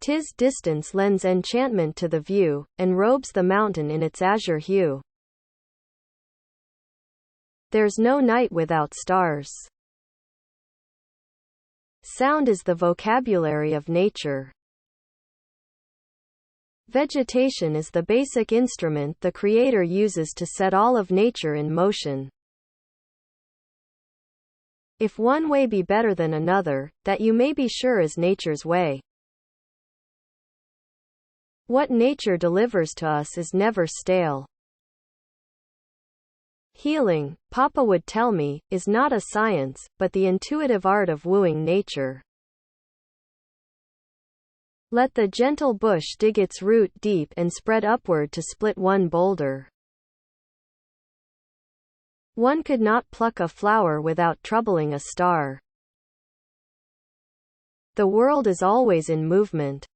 'Tis distance lends enchantment to the view, and robes the mountain in its azure hue. There's no night without stars. Sound is the vocabulary of nature. Vegetation is the basic instrument the Creator uses to set all of nature in motion. If one way be better than another, that you may be sure is nature's way. What nature delivers to us is never stale. Healing, Papa would tell me, is not a science, but the intuitive art of wooing nature. Let the gentle bush dig its root deep and spread upward to split one boulder. One could not pluck a flower without troubling a star. The world is always in movement.